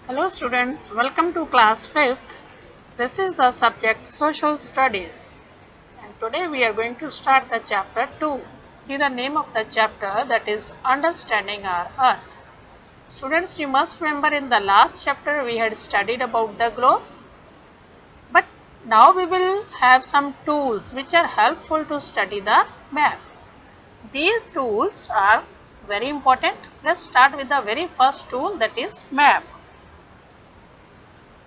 Hello students, welcome to class 5th. This is the subject Social Studies and today we are going to start the chapter 2. See the name of the chapter, that is Understanding Our Earth. Students, you must remember in the last chapter we had studied about the globe, but now we will have some tools which are helpful to study the map. These tools are very important. Let's start with the very first tool, that is map.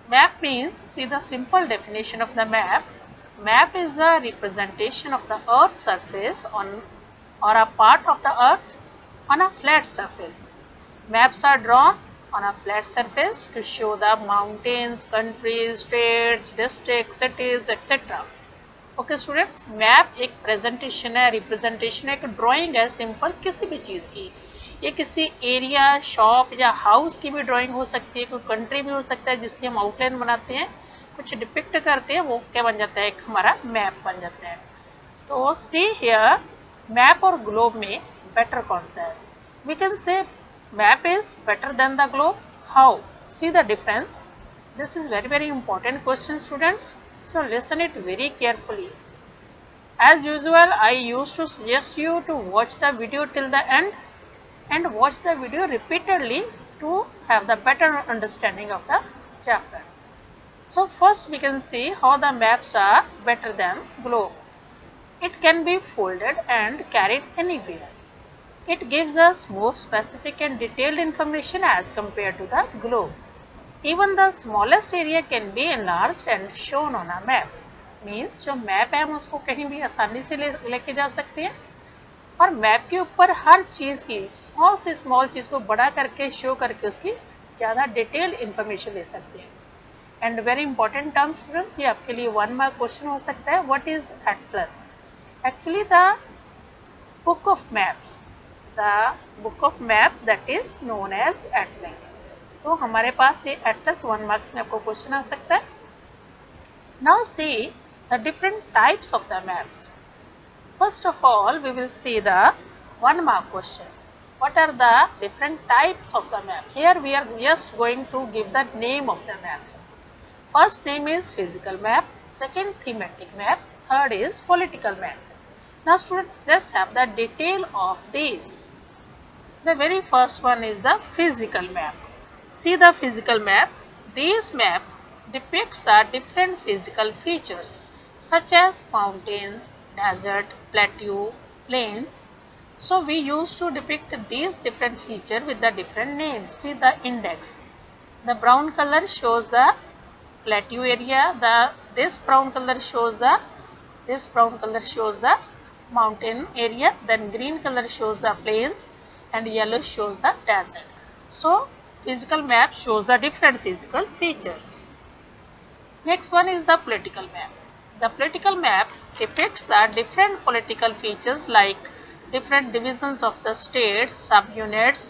Map means, see the simple definition of the map. Map is a representation of the earth's surface on or a part of the earth on a flat surface. Maps are drawn on a flat surface to show the mountains, countries, states, districts, cities, etc. Okay students, map एक presentation है, representation है, एक drawing है simple किसी भी चीज़ की. ये किसी एरिया, शॉप या हाउस की भी ड्राइंग हो सकती है, कोई कंट्री भी हो सकता है जिसकी हम आउटलाइन बनाते हैं, कुछ डिपिक्ट करते हैं, वो क्या बन जाता है, एक हमारा मैप बन जाता है. तो सी हियर, मैप और ग्लोब में बेटर कौन सा है? We can say map is better than the globe. How? See the difference. This is very very important question students. So listen it very carefully. As usual, I used to suggest you to watch the video till the end and watch the video repeatedly to have the better understanding of the chapter. So first we can see how the maps are better than globe. It can be folded and carried anywhere. It gives us more specific and detailed information as compared to the globe. Even the smallest area can be enlarged and shown on a map. Means जो map है हम उसको कहीं भी आसानी से लेके जा सकते हैं और मैप के ऊपर हर चीज़ की स्मॉल से स्मॉल चीज़ को बड़ा करके शो करके उसकी ज़्यादा डिटेल्ड इंफॉर्मेशन ले सकते हैं. And very important term students, ये आपके लिए 1 मार्क क्वेश्चन हो सकता है. What is atlas? Actually the book of maps, the book of map that is known as atlas. तो हमारे पास ये एटलस 1 मार्क्स में आपको क्वेश्चन आ सकता है. Now see the different types of the maps. First of all we will see the 1 mark question. What are the different types of the map? Here we are just going to give the name of the maps. First name is physical map, second thematic map, third is political map. Now students, let's have the detail of this. The very first one is the physical map. See the physical map. This map depicts the different physical features such as mountain, desert, plateau, plains. So we used to depict these different features with the different names. See the index. The brown color shows the plateau area. This brown color shows the mountain area. Then green color shows the plains and yellow shows the desert. So physical map shows the different physical features. Next one is the political map. The political map depicts the different political features like different divisions of the states, subunits,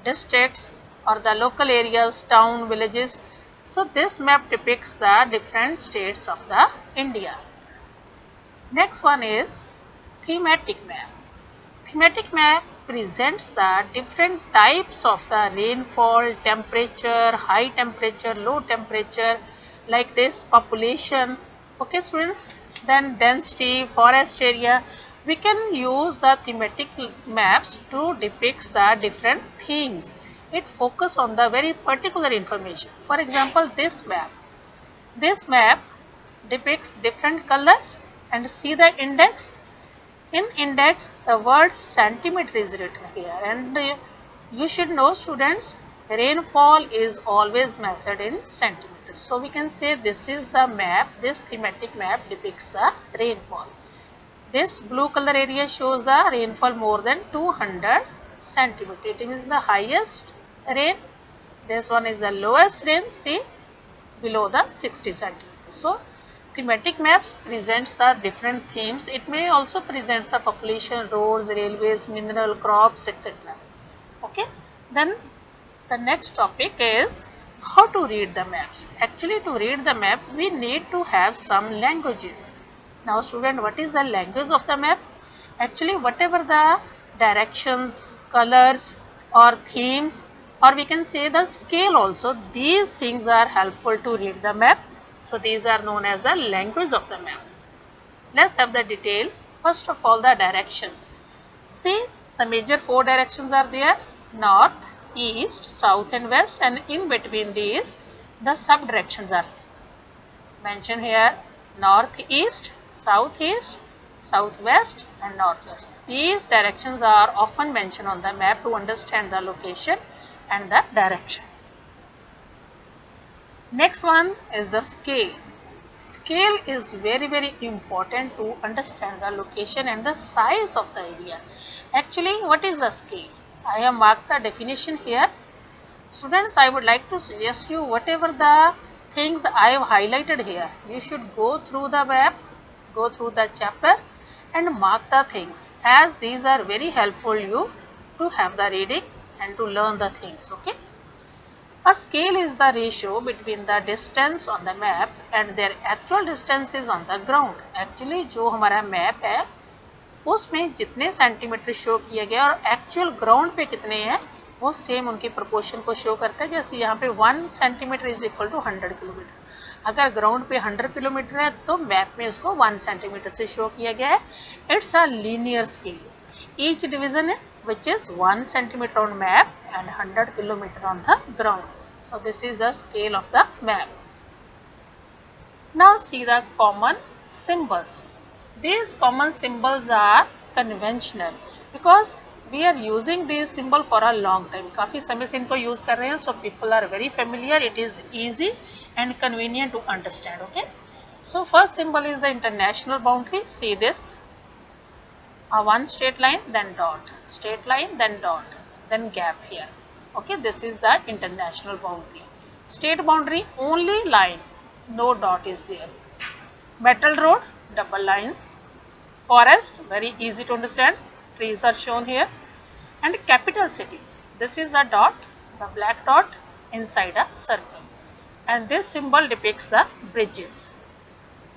districts or the local areas, town, villages. So this map depicts the different states of the India. Next one is thematic map. Thematic map presents the different types of the rainfall, temperature, high temperature, low temperature, like this population. Okay students, then density, forest area. We can use the thematic maps to depict the different themes. It focuses on the very particular information. For example, this map depicts different colors and see the index. In index, the word centimeter is written here, and you should know students, rainfall is always measured in centimeters. So we can say this is the map, this thematic map depicts the rainfall. This blue color area shows the rainfall more than 200 centimeters. It is the highest rain. This one is the lowest rain, see below the 60 centimeters. So thematic maps presents the different themes. It may also present the population, roads, railways, mineral, crops, etc. Okay. Then the next topic is how to read the maps. Actually, to read the map, we need to have some languages. Now student, what is the language of the map? Actually, whatever the directions, colors or themes or we can say the scale also. These things are helpful to read the map. So these are known as the language of the map. Let's have the detail. First of all, the direction. See, the major 4 directions are there: north, east, south and west, and in between these the sub directions are mentioned here: northeast, southeast, southwest and northwest. These directions are often mentioned on the map to understand the location and the direction. Next one is the scale. Scale is very important to understand the location and the size of the area. Actually, what is the scale? I have marked the definition here. Students, I would like to suggest you whatever the things I have highlighted here, you should go through the map, go through the chapter and mark the things, as these are very helpful you to have the reading and to learn the things. Okay. A scale is the ratio between the distance on the map and their actual distances on the ground. Actually जो हमारा map है उसमें जितने centimetre show किए गए और actual ground पे कितने हैं वो सेम उनकी प्रोपोर्शन को शो करता है. जैसे यहाँ पे 1 centimetre is equal to 100 kilometre. अगर ग्राउंड पे 100 किलोमीटर है तो मैप में उसको 1 सेंटीमीटर से शो किया गया है. It's a linear scale. Each division which is 1 centimeter on map and 100 kilometer on the ground. So this is the scale of the map. Now see the common symbols. These common symbols are conventional because we are using this symbol for a long time. काफी समय से इनको use कर रहे हैं, so people are very familiar. It is easy and convenient to understand. Okay. So first symbol is the international boundary. See this. A one straight line, then dot, straight line, then dot, then gap here. Okay, this is the international boundary. State boundary, only line, no dot is there. Metal road, double lines. Forest, very easy to understand, trees are shown here. And capital cities, this is a dot, the black dot inside a circle. And this symbol depicts the bridges.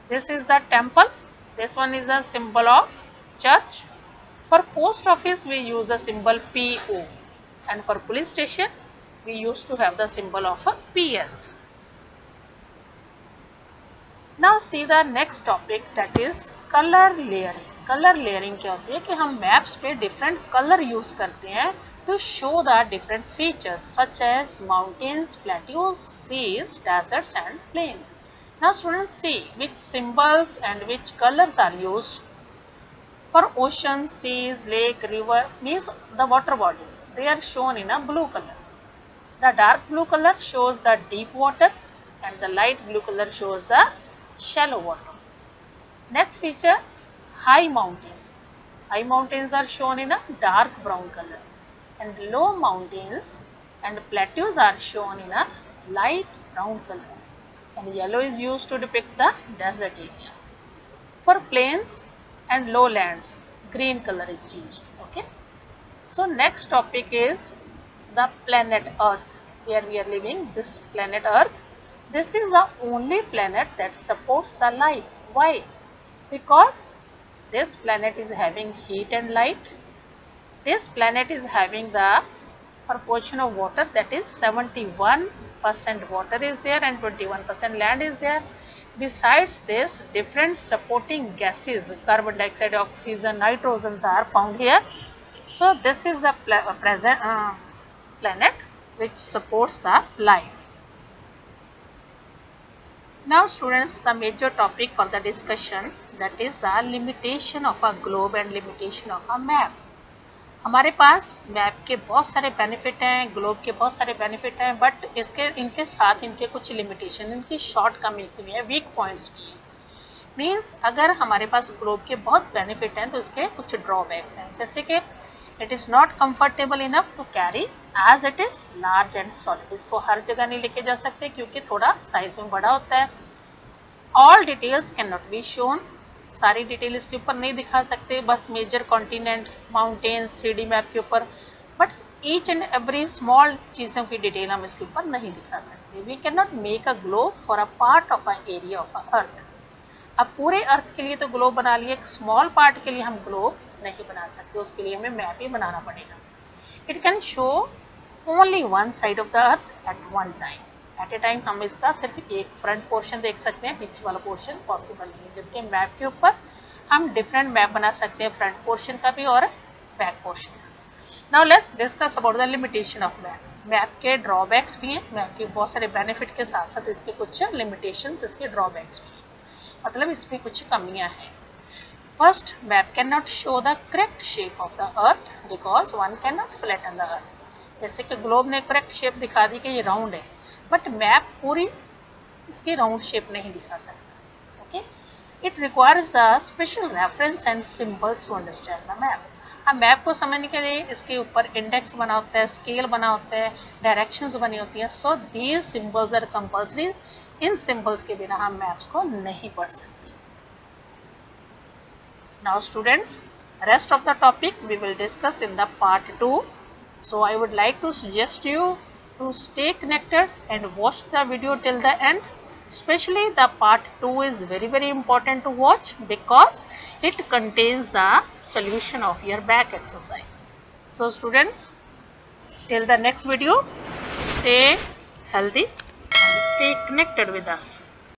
This is the temple, this one is the symbol of church. For post office we use the symbol PO, and for police station we used to have the symbol of a PS. Now see the next topic, that is color layering. Color layering क्या होती है कि हम maps पे different color use करते हैं to show the different features such as mountains, plateaus, seas, deserts and plains. Now students, see which symbols and which colors are used. For ocean, seas, lake, river means the water bodies, they are shown in a blue color. The dark blue color shows the deep water and the light blue color shows the shallow water. Next feature, high mountains. High mountains are shown in a dark brown color and low mountains and plateaus are shown in a light brown color, and yellow is used to depict the desert area. For plains and lowlands, green color is used. Okay. So next topic is the planet Earth, where we are living, this planet Earth. This is the only planet that supports the life. Why? Because this planet is having heat and light. This planet is having the proportion of water, that is 71% water is there and 21% land is there. Besides this, different supporting gases, carbon dioxide, oxygen, nitrogens are found here. So this is the planet which supports the life. Now students, the major topic for the discussion, that is the limitation of a globe and limitation of a map. हमारे पास map के बहुत सारे benefit हैं, globe के बहुत सारे benefit हैं, but इनके साथ इनके कुछ लिमिटेशन, इनकी शॉर्टकमिंग्स भी है, वीक पॉइंट्स भी हैं. मीन्स अगर हमारे पास ग्लोब के बहुत बेनिफिट हैं तो इसके कुछ ड्रॉबैक्स हैं, जैसे कि it is not comfortable enough to carry as it is large and solid. इसको हर जगह नहीं लेके जा सकते क्योंकि थोड़ा साइज में बड़ा होता है. All details can not be shown, सारी डिटेल इसके ऊपर नहीं दिखा सकते, बस major continent, mountains 3D map के ऊपर, but each and every small चीज़ों की डिटेल हम इसके ऊपर नहीं दिखा सकते. We can not make a globe for a part of a area of a earth. अब पूरे अर्थ के लिए तो ग्लोब बना लिए, एक स्मॉल पार्ट के लिए हम ग्लोब नहीं बना सकते, उसके लिए हमें मैप ही बनाना पड़ेगा. It can show only one side of the earth at one time. At a time हम इसका सिर्फ एक फ्रंट पोर्शन देख सकते हैं, पीछे वाला पोर्शन पॉसिबल नहीं है, जबकि मैप के ऊपर हम डिफरेंट मैप बना सकते हैं, फ्रंट पोर्शन का भी और बैक पोर्शन का। Now let's discuss about the limitation of map. Map के ड्रॉबैक्स भी हैं, मैप के बहुत सारे बेनिफिट के साथ साथ इसके कुछ लिमिटेशंस, इसके ड्रॉबैक्स भी हैं, मतलब इसमें कुछ कमियां हैं। First, map can not show the correct shape of the earth because one can not flatten the earth. जैसे कि ग्लोब ने करेक्ट शेप दिखा दी कि ये राउंड है, बट मैप पूरी इसकी राउंड शेप नहीं दिखा सकता। Okay, it requires a special reference and symbols to understand the map. अब मैप को समझने के लिए इसके ऊपर इंडेक्स बना होता है, स्केल बना होता है, डायरेक्शंस बनी होती हैं। So these symbols are compulsory. इन सिंबल्स के बिना हम मैप्स को नहीं पढ़ सकते। Now students, rest of the topic we will discuss in the part 2. So I would like to suggest you to stay connected and watch the video till the end. Especially the part 2 is very important to watch because it contains the solution of your back exercise. So students, till the next video, stay healthy and stay connected with us.